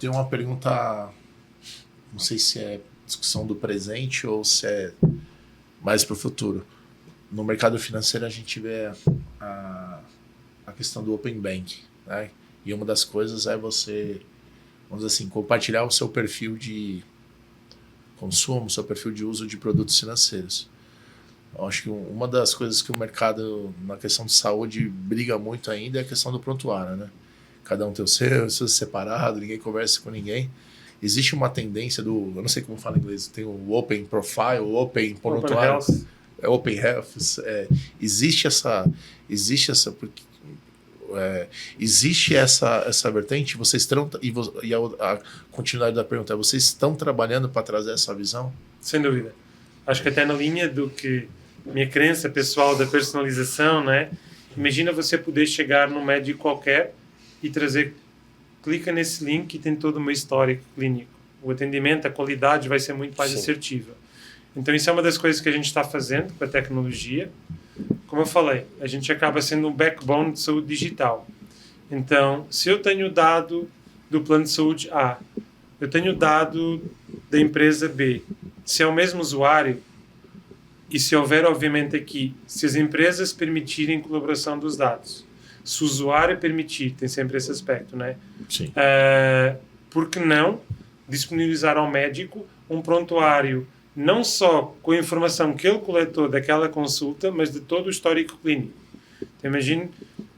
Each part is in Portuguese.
tem uma pergunta, não sei se é discussão do presente ou se é mais para o futuro. No mercado financeiro a gente vê a questão do Open Bank, né? E uma das coisas é você, vamos dizer assim, compartilhar o seu perfil de consumo, o seu perfil de uso de produtos financeiros. Eu acho que uma das coisas que o mercado, na questão de saúde, briga muito ainda é a questão do prontuário, né? Cada um tem o seu separado, ninguém conversa com ninguém. Existe uma tendência do, eu não sei como fala em inglês, tem o Open Profile, o Open Prontuário. Open Health. Open Health. Existe essa vertente, vocês estão, e a continuidade da pergunta é, vocês estão trabalhando para trazer essa visão? Sem dúvida. Acho que até na linha do que minha crença pessoal da personalização, né? Imagina você poder chegar num médico qualquer e trazer, clica nesse link e tem todo o meu histórico clínico. O atendimento, a qualidade vai ser muito mais assertiva. Então isso é uma das coisas que a gente está fazendo com a tecnologia. Como eu falei, a gente acaba sendo um backbone de saúde digital. Então, se eu tenho dado do plano de saúde A, eu tenho dado da empresa B, se é o mesmo usuário, e se houver, obviamente, aqui, se as empresas permitirem colaboração dos dados, se o usuário permitir, tem sempre esse aspecto, né? Sim. Por que não disponibilizar ao médico um prontuário não só com a informação que ele coletou daquela consulta, mas de todo o histórico clínico. Então, imagine,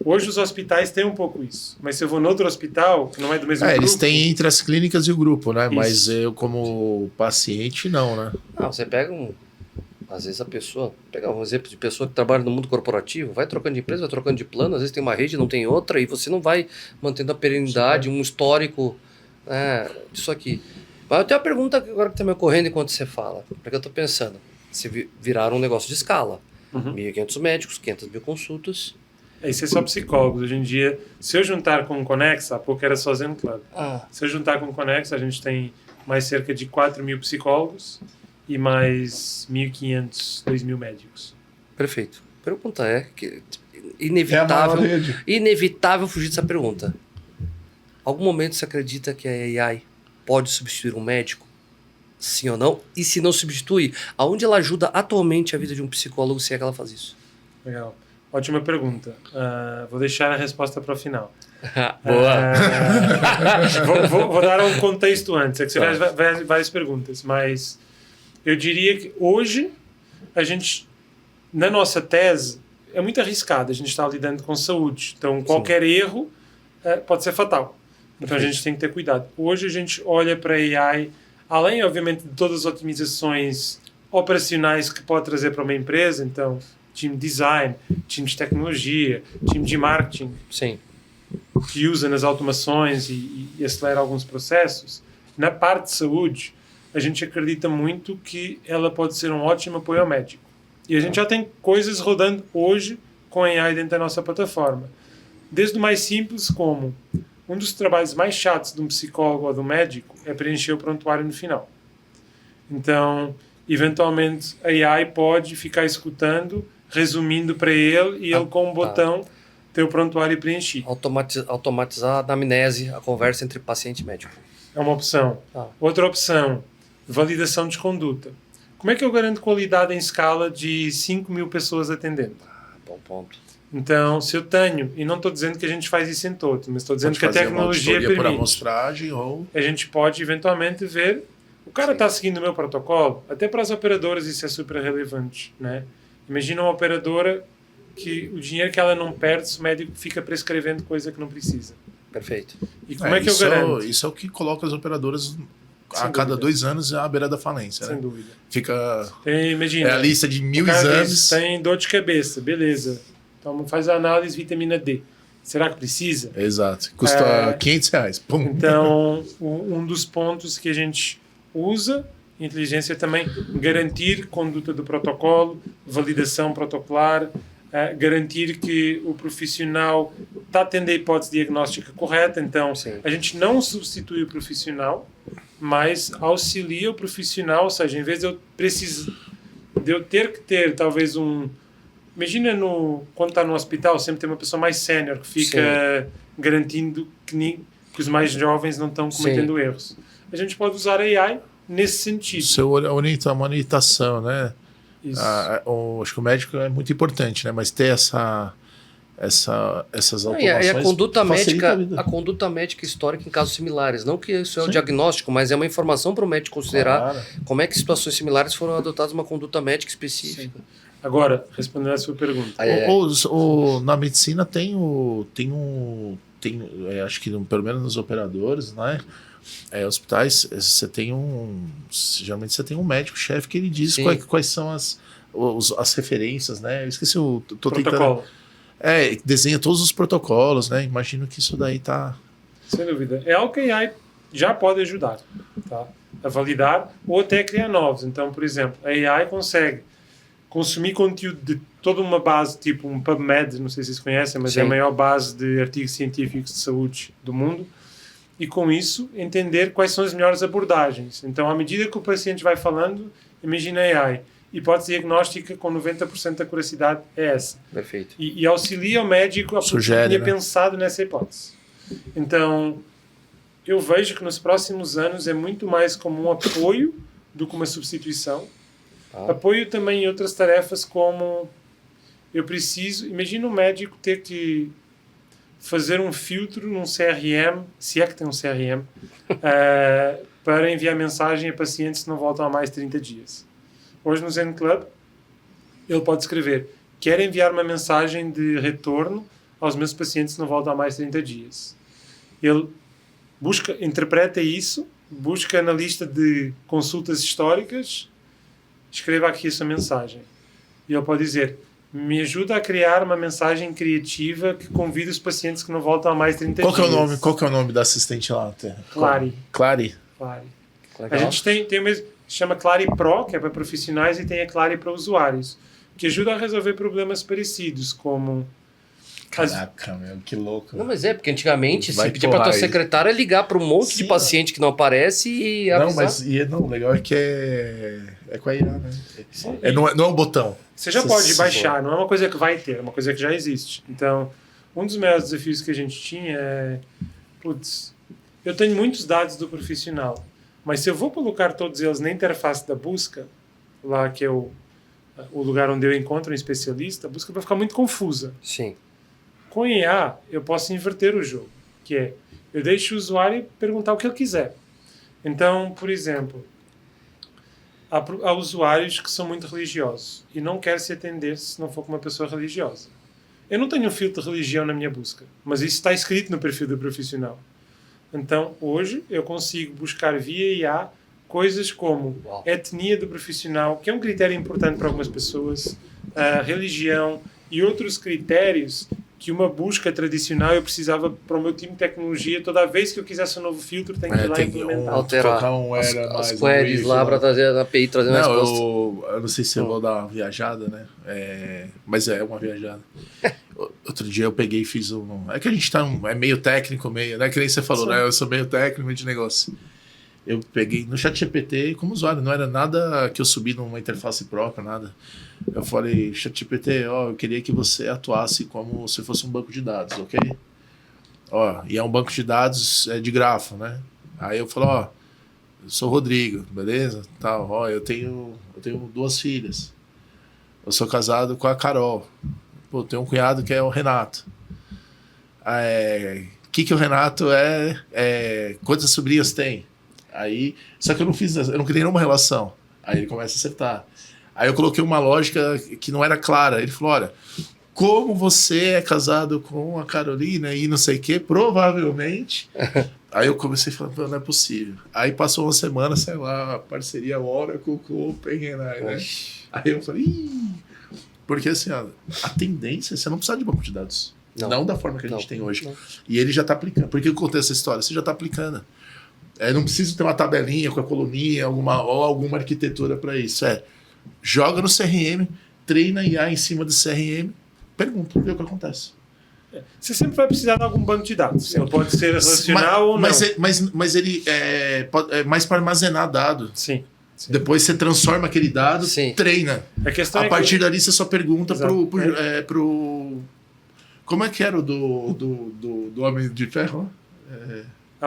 hoje os hospitais têm um pouco isso, mas se eu vou noutro hospital, que não é do mesmo grupo... Eles têm entre as clínicas e o grupo, né? Isso. Mas eu, como paciente, não, né? Não, você pega às vezes a pessoa, pegar um exemplo de pessoa que trabalha no mundo corporativo, vai trocando de empresa, vai trocando de plano, às vezes tem uma rede, não tem outra, e você não vai mantendo a perenidade, um histórico disso aqui. Mas eu tenho uma pergunta agora que está me ocorrendo enquanto você fala, porque eu estou pensando, se virar um negócio de escala, 1.500 médicos, 500 mil consultas. Isso é só psicólogos. Hoje em dia, se eu juntar com o Connex, há pouco era só Zen Club. Se eu juntar com o Connex, a gente tem mais cerca de 4.000 psicólogos e mais 1.500, 2.000 médicos. Perfeito. A pergunta é que inevitável fugir dessa pergunta. Algum momento você acredita que a AI pode substituir um médico? Sim ou não? E se não substitui, aonde ela ajuda atualmente a vida de um psicólogo, se é que ela faz isso? Legal. Ótima pergunta. Vou deixar a resposta para o final. Boa! Vou dar um contexto antes. É que você faz várias perguntas, mas eu diria que hoje a gente, na nossa tese, é muito arriscado. A gente está lidando com saúde. Então, qualquer erro pode ser fatal. Então, a gente tem que ter cuidado. Hoje, a gente olha para a AI, além, obviamente, de todas as otimizações operacionais que pode trazer para uma empresa. Então, time de design, time de tecnologia, time de marketing. Sim. Que usa nas automações e acelera alguns processos. Na parte de saúde, a gente acredita muito que ela pode ser um ótimo apoio ao médico. E a gente já tem coisas rodando hoje com a AI dentro da nossa plataforma. Desde o mais simples, como um dos trabalhos mais chatos de um psicólogo ou de um médico é preencher o prontuário no final. Então, eventualmente, a AI pode ficar escutando, resumindo para ele, e ele com um botão ter o prontuário preenchido. Automatizar na amnese a conversa entre paciente e médico. É uma opção. Outra opção, validação de conduta. Como é que eu garanto qualidade em escala de 5.000 pessoas atendendo? Bom ponto. Então, se eu tenho, e não estou dizendo que a gente faz isso em todos, mas estou dizendo que a tecnologia permite. Por amostragem, ou... A gente pode eventualmente ver, o cara está seguindo o meu protocolo, até para as operadoras isso é super relevante, né? Imagina uma operadora que o dinheiro que ela não perde, se o médico fica prescrevendo coisa que não precisa. Perfeito. E como é que eu garanto? Isso é o que coloca as operadoras a cada 2 anos à beira da falência. Sem né? dúvida. Fica... Imagina, a lista de 1.000 o cara exames. tem dor de cabeça, beleza. Então faz a análise vitamina D. Será que precisa? Exato. Custa R$500. Pum. Então, um dos pontos que a gente usa, inteligência também, garantir conduta do protocolo, validação protocolar, garantir que o profissional está tendo a hipótese diagnóstica correta. Então, a gente não substitui o profissional, mas auxilia o profissional, ou seja, em vez de eu ter que ter talvez imagina quando está no hospital, sempre tem uma pessoa mais sénior que fica garantindo que que os mais jovens não estão cometendo erros. A gente pode usar a AI nesse sentido. A monitoração, né? Isso. Acho que o médico é muito importante, né? Mas ter essas automações E a conduta facilita a médica, vida. a conduta médica histórica em casos similares. Não que isso é um diagnóstico, mas é uma informação para o médico considerar Claro. como é que situações similares foram adotadas uma conduta médica específica. Agora, respondendo a sua pergunta. Na medicina acho que pelo menos nos operadores, né? Hospitais, geralmente você tem um médico-chefe que ele diz Sim. quais são as referências, né? Eu esqueci tô Protocolo. desenha todos os protocolos, né? Imagino que isso daí tá... Sem dúvida. É algo que a AI já pode ajudar, tá? A validar ou até criar novos. Então, por exemplo, a AI consegue consumir conteúdo de toda uma base, tipo um PubMed, não sei se vocês conhecem, mas Sim. é a maior base de artigos científicos de saúde do mundo, e com isso entender quais são as melhores abordagens. Então, à medida que o paciente vai falando, imagina a AI. Hipótese diagnóstica com 90% da curacidade é essa. Perfeito. E auxilia o médico a Sugere, tinha né? pensado nessa hipótese. Então, eu vejo que nos próximos anos é muito mais como um apoio do que uma substituição. Apoio também em outras tarefas, como imagina um médico ter que fazer um filtro num CRM, se é que tem um CRM, para enviar mensagem a pacientes que não voltam há mais de 30 dias. Hoje no Zen Club, ele pode escrever: quero enviar uma mensagem de retorno aos meus pacientes que não voltam há mais de 30 dias. Ele interpreta isso, busca na lista de consultas históricas, escreva aqui essa mensagem. E ele pode dizer: me ajuda a criar uma mensagem criativa que convida os pacientes que não voltam há mais de 30 dias. Qual que é o nome da assistente lá? Clary. Clary. Clary. Legal. A gente tem o mesmo, chama Clary Pro, que é para profissionais, e tem a Clary para usuários, que ajuda a resolver problemas parecidos, como... Caraca, meu, que louco. Não, mas porque antigamente Vai você pedia para tua empurrar secretária ligar para um monte de Sim, paciente que não aparece e Não, avisar. mas o legal é que é com a IA, né? Não é um botão. Você já pode baixar, não é uma coisa que vai ter, é uma coisa que já existe. Então, um dos maiores desafios que a gente tinha é... eu tenho muitos dados do profissional, mas se eu vou colocar todos eles na interface da busca, lá que é o lugar onde eu encontro um especialista, a busca vai ficar muito confusa. Sim. Com IA, eu posso inverter o jogo, que é, eu deixo o usuário perguntar o que ele quiser. Então, por exemplo, há usuários que são muito religiosos e não querem se atender se não for com uma pessoa religiosa. Eu não tenho um filtro de religião na minha busca, mas isso está escrito no perfil do profissional. Então, hoje, eu consigo buscar via IA coisas como etnia do profissional, que é um critério importante para algumas pessoas, religião e outros critérios que uma busca tradicional eu precisava para o meu time de tecnologia. Toda vez que eu quisesse um novo filtro, tenho que ir lá e implementar. Alterar as queries lá para trazer a API, trazer uma resposta. Eu não sei se eu vou dar uma viajada, né? Mas é uma viajada. Outro dia eu peguei e fiz É que a gente é meio técnico, meio... Né? Que nem você falou, né? Eu sou meio técnico de negócio. Eu peguei no ChatGPT como usuário, não era nada que eu subi numa interface própria, nada. Eu falei: ChatGPT, eu queria que você atuasse como se fosse um banco de dados, ok? E é um banco de dados de grafo, né? Aí eu falo: eu sou o Rodrigo, beleza? Tal, eu tenho 2 filhas. Eu sou casado com a Carol. Pô, tenho um cunhado que é o Renato. Que o Renato quantas sobrinhas tem? Aí, só que eu não criei nenhuma relação. Aí ele começa a acertar. Aí eu coloquei uma lógica que não era clara. Ele falou: olha, como você é casado com a Carolina e não sei o quê, provavelmente... Aí eu comecei a falar: não é possível. Aí passou uma semana, sei lá, parceria Oracle com o OpenAI, né? Aí eu falei: porque assim, a tendência, você não precisa de banco de dados. Não da forma que a gente tem hoje. Não. E ele já está aplicando. Por que eu contei essa história? Você já está aplicando. Não precisa ter uma tabelinha com a coluninha, alguma arquitetura para isso. Joga no CRM, treina IA em cima do CRM, pergunta, vê o que acontece. Você sempre vai precisar de algum banco de dados. Ele pode ser relacional ou não. Mas ele é mais para armazenar dado. Sim. Depois você transforma aquele dado, treina. A partir dali você só pergunta pro... Como é que era o do Homem de Ferro?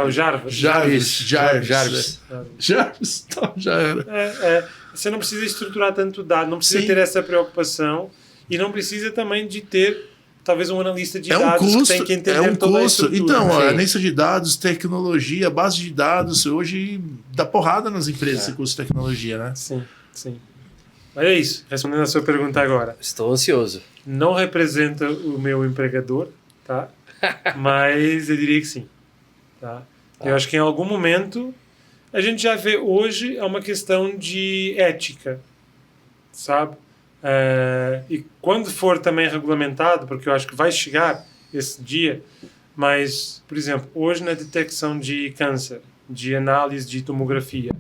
o Jarvis. Jarvis. Então, já era. Você não precisa estruturar tanto dado, não precisa Sim. ter essa preocupação e não precisa também de ter talvez um analista de É um dados custo, que tem que entender toda a estrutura. Então, Sim. analista de dados, tecnologia, base de dados, hoje dá porrada nas empresas esse curso de tecnologia, né? Sim, sim. Mas é isso, respondendo a sua pergunta agora. Estou ansioso. Não representa o meu empregador, tá? Mas eu diria que sim. Tá? Eu acho que em algum momento a gente já vê hoje é uma questão de ética, sabe? E quando for também regulamentado, porque eu acho que vai chegar esse dia, mas, por exemplo, hoje na detecção de câncer, de análise de tomografia,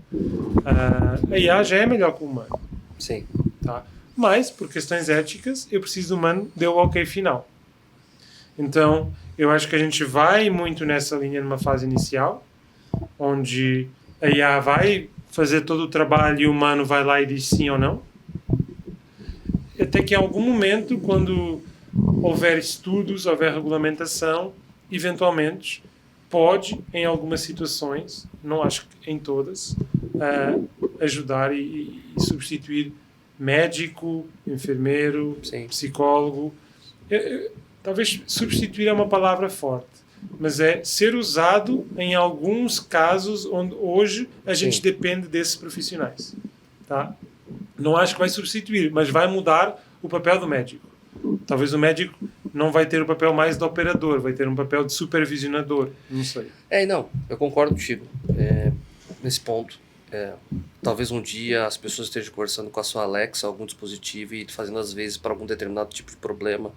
a IA já é melhor que o humano. Sim. Tá? Mas, por questões éticas, eu preciso do humano dê o ok final. Então, eu acho que a gente vai muito nessa linha numa fase inicial, onde a IA vai fazer todo o trabalho e o humano vai lá e diz sim ou não. Até que em algum momento, quando houver estudos, houver regulamentação, eventualmente pode, em algumas situações, não acho que em todas, ajudar e substituir médico, enfermeiro, Sim. psicólogo. Talvez substituir é uma palavra forte, mas é ser usado em alguns casos onde hoje a gente Sim. depende desses profissionais. Tá? Não acho que vai substituir, mas vai mudar o papel do médico. Talvez o médico não vai ter o papel mais de operador, vai ter um papel de supervisionador, não sei. Não, eu concordo contigo nesse ponto. Talvez um dia as pessoas estejam conversando com a sua Alexa, algum dispositivo, e fazendo às vezes para algum determinado tipo de problema.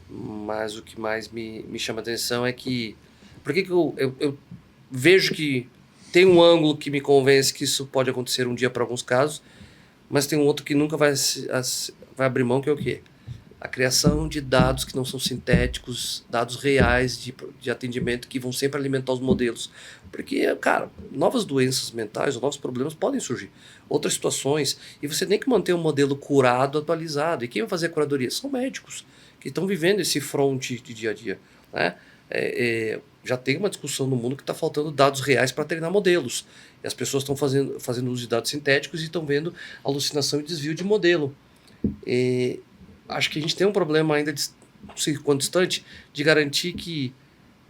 Mas o que mais me chama a atenção é que... Por que eu vejo que tem um ângulo que me convence que isso pode acontecer um dia para alguns casos, mas tem um outro que nunca vai abrir mão, que é o quê? A criação de dados que não são sintéticos, dados reais de atendimento que vão sempre alimentar os modelos. Porque, cara, novas doenças mentais, novos problemas podem surgir. Outras situações, e você tem que manter um modelo curado, atualizado. E quem vai fazer a curadoria? São médicos que estão vivendo esse front de dia a dia, né? Já tem uma discussão no mundo que está faltando dados reais para treinar modelos. E as pessoas estão fazendo uso de dados sintéticos e estão vendo alucinação e desvio de modelo. Acho que a gente tem um problema ainda, não sei quanto distante, de garantir que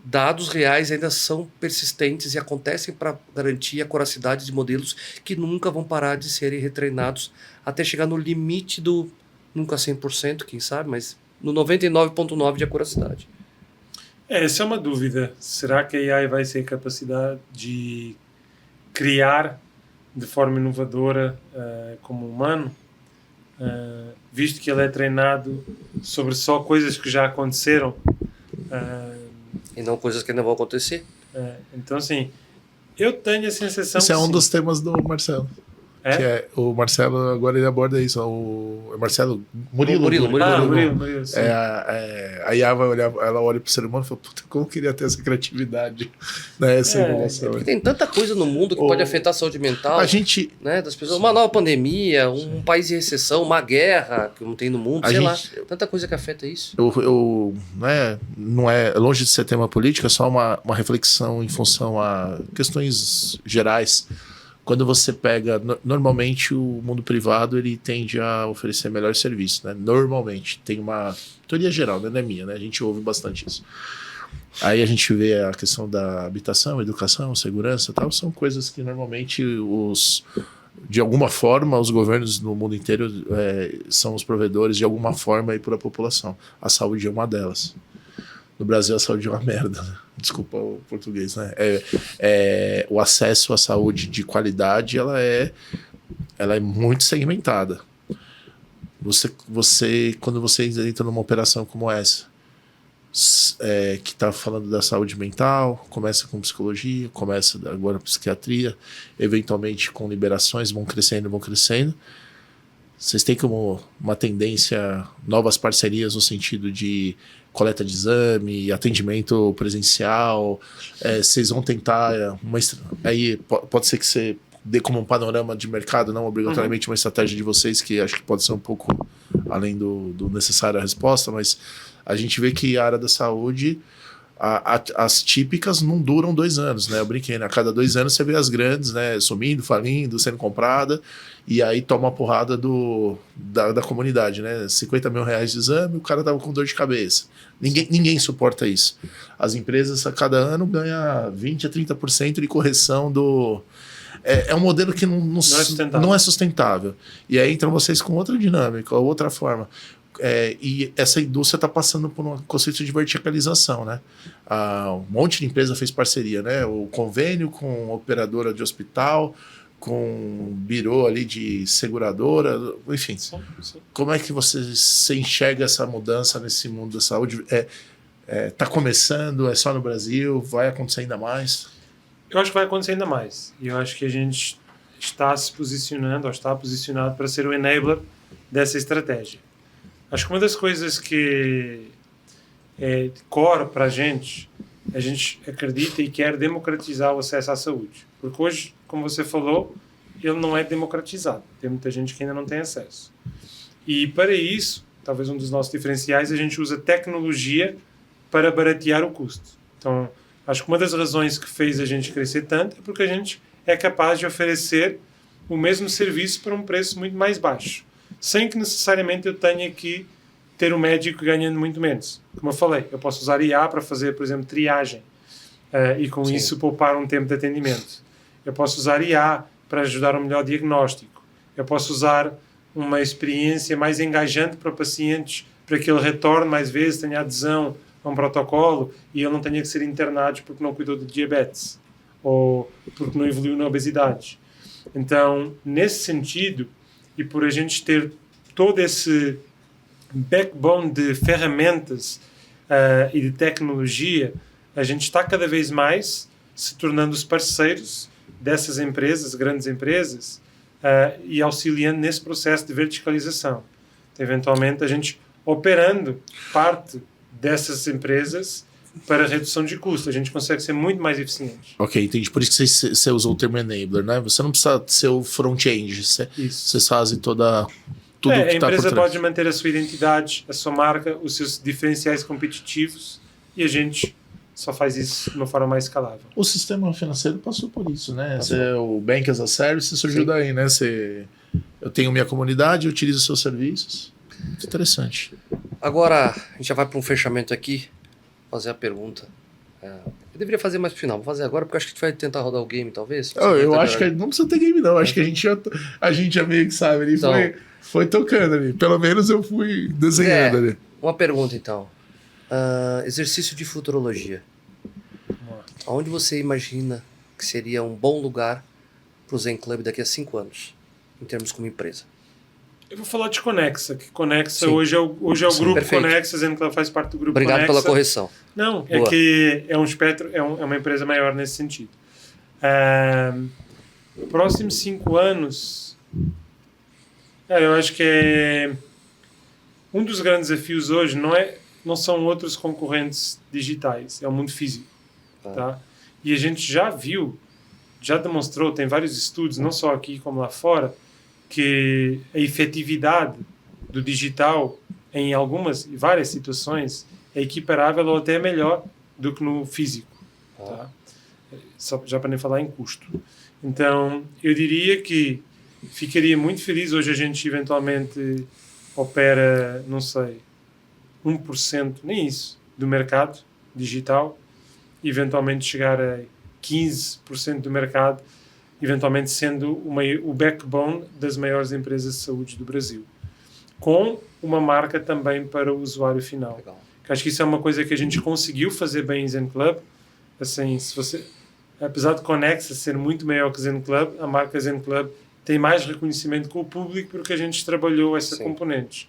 dados reais ainda são persistentes e acontecem para garantir a curacidade de modelos que nunca vão parar de serem retreinados até chegar no limite do, nunca 100%, quem sabe, mas no 99,9% de acuracidade. Essa é uma dúvida. Será que a AI vai ter capacidade de criar de forma inovadora como humano? Visto que ele é treinado sobre só coisas que já aconteceram. E não coisas que ainda vão acontecer. Então, assim, eu tenho a sensação Esse que é um sim. dos temas do Marcelo. Que o Marcelo, agora ele aborda isso. O Marcelo Murilo. Murilo, sim. A IA vai olhar, ela olha pro ser humano e fala, puta, como eu queria ter essa criatividade, né? Essa inovação. Porque tem tanta coisa no mundo que pode afetar a saúde mental. A gente... Né, das pessoas. Uma nova pandemia, um país em recessão, uma guerra que não tem no mundo, lá. Tanta coisa que afeta isso. Não é longe de ser tema político, é só uma reflexão em função a questões gerais. Quando você pega... Normalmente, o mundo privado ele tende a oferecer melhor serviço, né? Normalmente. Tem uma teoria geral, né? Não é minha, né? A gente ouve bastante isso. Aí a gente vê a questão da habitação, educação, segurança e tal. São coisas que, normalmente, de alguma forma, os governos no mundo inteiro são os provedores, de alguma forma, para a população. A saúde é uma delas. No Brasil, a saúde é uma merda, né? Desculpa o português, né? O acesso à saúde de qualidade, ela é muito segmentada. Quando você entra numa operação como essa, que está falando da saúde mental, começa com psicologia, começa agora psiquiatria, eventualmente com liberações, vão crescendo. Vocês têm como uma tendência, novas parcerias no sentido de coleta de exame, atendimento presencial, vocês vão tentar, aí pode ser que você dê como um panorama de mercado, não obrigatoriamente uma estratégia de vocês, que acho que pode ser um pouco além do necessário a resposta, mas a gente vê que a área da saúde, As típicas não duram 2 anos, né? Eu brinquei, né? A cada 2 anos você vê as grandes, né? Sumindo, falindo, sendo comprada, e aí toma a porrada da comunidade, né? 50 mil reais de exame, o cara tava com dor de cabeça. Ninguém suporta isso. As empresas, a cada ano, ganham 20% a 30% de correção do... É um modelo que não é sustentável. E aí entram vocês com outra dinâmica, outra forma. E essa indústria está passando por um conceito de verticalização, né? Um monte de empresa fez parceria, né? O convênio com operadora de hospital, com birô ali de seguradora, enfim. Sim. Como é que você enxerga essa mudança nesse mundo da saúde? Tá começando? É só no Brasil? Vai acontecer ainda mais? Eu acho que vai acontecer ainda mais. E eu acho que a gente está se posicionando, ou está posicionado para ser o enabler dessa estratégia. Acho que uma das coisas que é core para a gente acredita e quer democratizar o acesso à saúde. Porque hoje, como você falou, ele não é democratizado. Tem muita gente que ainda não tem acesso. E para isso, talvez um dos nossos diferenciais, a gente usa tecnologia para baratear o custo. Então, acho que uma das razões que fez a gente crescer tanto é porque a gente é capaz de oferecer o mesmo serviço por um preço muito mais baixo, sem que necessariamente eu tenha que ter um médico ganhando muito menos. Como eu falei, eu posso usar IA para fazer, por exemplo, triagem e com Sim. isso poupar um tempo de atendimento. Eu posso usar IA para ajudar a um melhor diagnóstico. Eu posso usar uma experiência mais engajante para pacientes, para que ele retorne mais vezes, tenha adesão a um protocolo e ele não tenha que ser internado porque não cuidou de diabetes ou porque não evoluiu na obesidade. Então, nesse sentido, e por a gente ter todo esse backbone de ferramentas e de tecnologia, a gente está cada vez mais se tornando os parceiros dessas empresas, grandes empresas, e auxiliando nesse processo de verticalização. Então, eventualmente, a gente operando parte dessas empresas para redução de custo. A gente consegue ser muito mais eficiente. Ok, entendi. Por isso que você usou o termo enabler, né? Você não precisa ser o front-end. Vocês fazem tudo a que está por trás. A empresa pode manter a sua identidade, a sua marca, os seus diferenciais competitivos e a gente só faz isso de uma forma mais escalável. O sistema financeiro passou por isso, né? O Bank as a Service surgiu Sim. daí, né? Eu tenho minha comunidade, eu utilizo seus serviços. Muito interessante. Agora, a gente já vai para um fechamento aqui, fazer a pergunta. Eu deveria fazer mais pro final, vou fazer agora, porque acho que a gente vai tentar rodar o game, talvez. Eu acho que não precisa ter game, não. Acho que a gente já meio que sabe ali, então, foi tocando ali. Pelo menos eu fui desenhando ali. Uma pergunta, então. Exercício de futurologia. Aonde você imagina que seria um bom lugar para o Zen Club daqui a 5 anos, em termos como empresa? Eu vou falar de Conexa, que Conexa hoje é o grupo perfeito. Conexa, dizendo que ela faz parte do grupo Obrigado Conexa. pela correção. Não, Boa. é que é um espectro, é uma empresa maior nesse sentido. Próximos 5 anos, eu acho que um dos grandes desafios hoje não são outros concorrentes digitais, é o mundo físico. Tá? E a gente já viu, já demonstrou, tem vários estudos, não só aqui como lá fora, que a efetividade do digital em algumas e várias situações é equiparável ou até melhor do que no físico. Tá? Só já para nem falar em custo. Então, eu diria que ficaria muito feliz. Hoje a gente eventualmente opera, não sei, 1%, nem isso, do mercado digital, eventualmente chegar a 15% do mercado, eventualmente sendo o backbone das maiores empresas de saúde do Brasil, com uma marca também para o usuário final. Legal. Acho que isso é uma coisa que a gente conseguiu fazer bem em Zen Club. Assim, apesar de Conexa ser muito maior que Zen Club, a marca Zen Club tem mais reconhecimento com o público porque a gente trabalhou essa componente.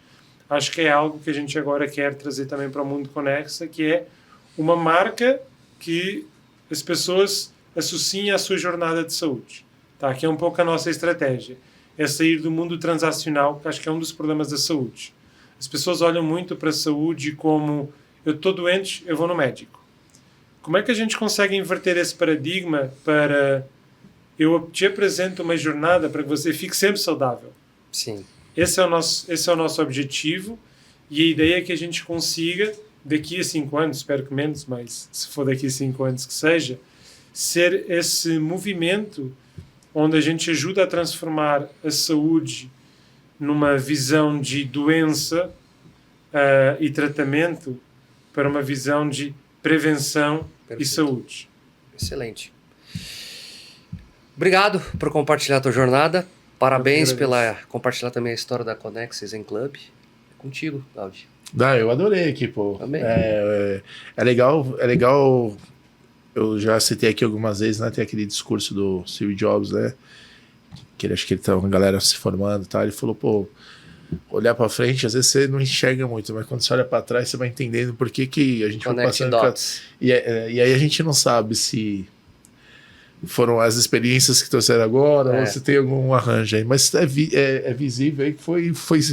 Acho que é algo que a gente agora quer trazer também para o mundo Conexa, que é uma marca que as pessoas associem à sua jornada de saúde. Tá? Que é um pouco a nossa estratégia. É sair do mundo transacional, que acho que é um dos problemas da saúde. As pessoas olham muito para a saúde como eu estou doente, eu vou no médico. Como é que a gente consegue inverter esse paradigma para eu te apresento uma jornada para que você fique sempre saudável? Sim. Esse é o nosso objetivo e a ideia é que a gente consiga daqui a 5 anos, espero que menos, mas se for daqui a 5 anos que seja, ser esse movimento onde a gente ajuda a transformar a saúde numa visão de doença e tratamento para uma visão de prevenção e saúde. Excelente. Obrigado por compartilhar a tua jornada. Parabéns pela compartilhar também a história da Connexa Zen Club. É contigo, Gaudi. Eu adorei aqui, pô. Também. É legal. Eu já citei aqui algumas vezes, né? Tem aquele discurso do Steve Jobs, né? Que acho que ele tá uma galera se formando e tal. Ele falou, pô, olhar pra frente, às vezes você não enxerga muito, mas quando você olha pra trás, você vai entendendo por que a gente foi passando. E aí a gente não sabe se foram as experiências que trouxeram agora, ou se tem algum arranjo aí. Mas é visível aí que foi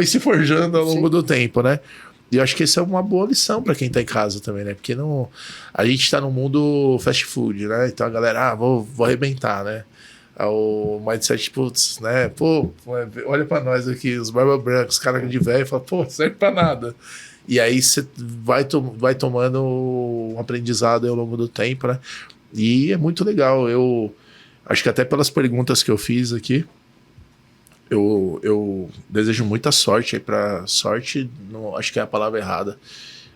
se forjando ao longo do tempo, né? E eu acho que isso é uma boa lição para quem tá em casa também, né? Porque a gente tá no mundo fast food, né? Então a galera, vou arrebentar, né? O mindset, putz, né? Pô, olha pra nós aqui, os barba brancos, caras de velho, fala, pô, serve pra nada. E aí você vai tomando um aprendizado ao longo do tempo, né? E é muito legal. Eu acho que até pelas perguntas que eu fiz aqui, eu desejo muita sorte aí pra sorte, não, acho que é a palavra errada.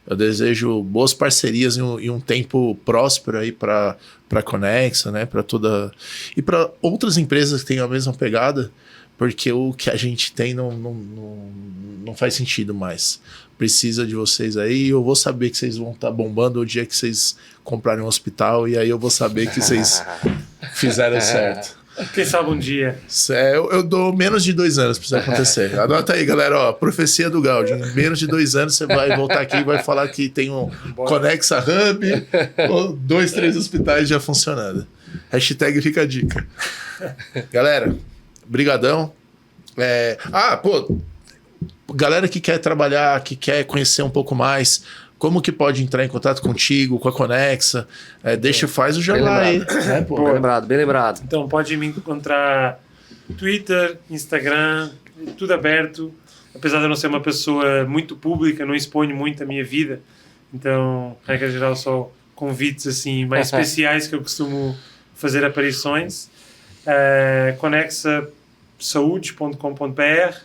Eu desejo boas parcerias e um tempo próspero aí para Connexa, né? Para toda e para outras empresas que tenham a mesma pegada, porque o que a gente tem não faz sentido mais. Precisa de vocês aí. Eu vou saber que vocês vão estar bombando o dia que vocês comprarem um hospital e aí eu vou saber que vocês fizeram certo. Quem sabe um dia. Eu dou menos de 2 anos para isso acontecer. Anota aí, galera, ó, profecia do Gaudi. Em menos de 2 anos você vai voltar aqui e vai falar que tem um Connexa Hub, ou 2, 3 hospitais já funcionando. Hashtag fica a dica. Galera, brigadão. Galera que quer trabalhar, que quer conhecer um pouco mais, como que pode entrar em contato contigo, com a Connexa? Faz o jabá aí. Bem lembrado. Então pode me encontrar Twitter, Instagram, tudo aberto. Apesar de eu não ser uma pessoa muito pública, não exponho muito a minha vida. Então, regra geral, só convites assim, mais especiais que eu costumo fazer aparições. conexasaude.com.br,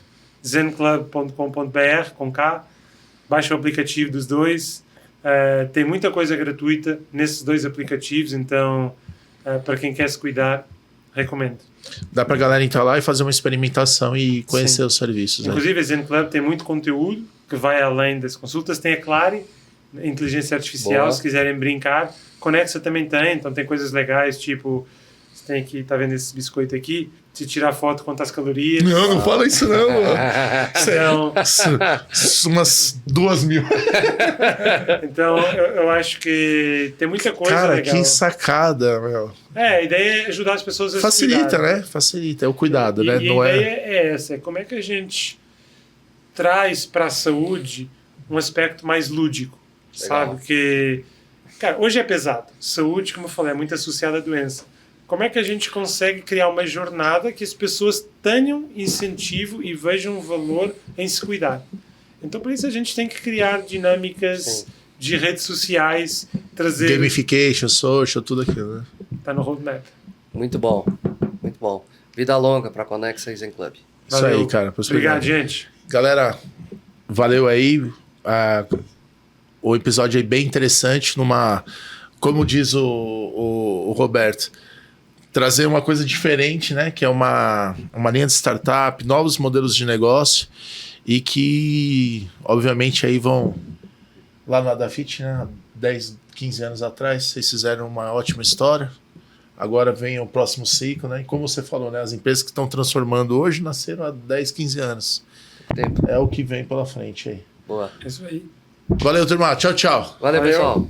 zenclub.com.br com K. Baixa o aplicativo dos dois. Tem muita coisa gratuita nesses 2 aplicativos, então para quem quer se cuidar, recomendo. Dá pra galera entrar lá e fazer uma experimentação e conhecer os serviços. Inclusive, a Zen Club tem muito conteúdo que vai além das consultas. Tem a Clary, inteligência artificial, se quiserem brincar. Connexa também tem, então tem coisas legais, tipo, você tem aqui, tá vendo esse biscoito aqui? Se tirar foto, contar as calorias. Não fala isso não, mano. Então, umas 2.000. Então, eu acho que tem muita coisa legal. Cara, que sacada, meu. A ideia é ajudar as pessoas a Facilita, se cuidar, né? Facilita, é o cuidado, né? E a ideia é essa, como é que a gente traz para a saúde um aspecto mais lúdico, sabe? Porque, cara, hoje é pesado. Saúde, como eu falei, é muito associada à doença. Como é que a gente consegue criar uma jornada que as pessoas tenham incentivo e vejam valor em se cuidar? Então, por isso, a gente tem que criar dinâmicas de redes sociais, trazer... Gamification, social, tudo aquilo, né? Tá no roadmap. Muito bom, muito bom. Vida longa para a Connexa Zen Club. Isso aí, cara. Obrigado, gente. Galera, valeu aí. O episódio aí bem interessante, como diz o Roberto, trazer uma coisa diferente, né? Que é uma linha de startup, novos modelos de negócio e que, obviamente, aí vão lá no Adafit, né? 10, 15 anos atrás, vocês fizeram uma ótima história. Agora vem o próximo ciclo, né? E como você falou, né? As empresas que estão transformando hoje nasceram há 10, 15 anos. É o que vem pela frente aí. Boa. É isso aí. Valeu, turma. Tchau, tchau. Valeu. Pessoal.